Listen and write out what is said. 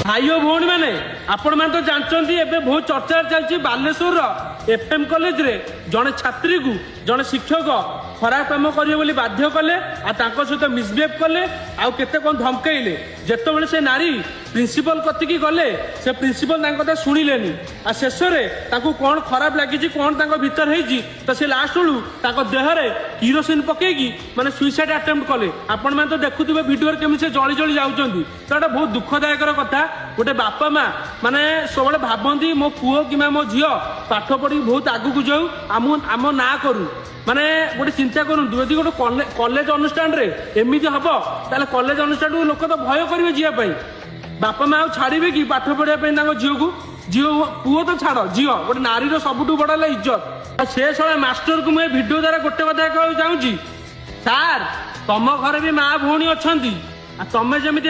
भाई और भौणी मैंने आपण मैंने तो जानते एवं बहुत चर्चा चलती बालेश्वर एफएम कॉलेज रे जड़े छात्री को जड़े शिक्षक खराब कम करेंगे बाध्य कले सहित मिसबिहेव कले आते कौन धमकईले जिते से नारी प्रिंसिपल कतिकी गले से प्रिंसिपल कथा शुणिलेनी आ शेष में कौन खराब लगी कौन भीतर होती तो से लास्ट बेलू देहरे किरोसिन पकईकी माने सुइसाइड अटेम्प्ट कले आपण मैंने तो देखुवे भिडियो केमी से जली जली जाऊँगी तो ये बहुत दुखदायक कथा गोटे बापा माँ माने सब भावती मो पुओ कि मो झील पाठ पढ़ी बहुत आगू जाऊ आम ना करूँ माने गोटे चिंता करूँ यदि गोटे कॉलेज अनुष्ठान रे एमती हम ताले कॉलेज अनुष्ठान को लोक तो भय करेंगे जीवाई बापा माँ छाड़े कि पाठ पढ़ाई झील को झील पुओ तो छाड़ झील गोटे नारी सबुठ बड़ा इज्जत से सब मास्टर को मुझे भिडियो द्वारा गोटे कथा कहूँ चाहूँगी सार तुम घर भी माँ भौणी अच्छा तुम जमी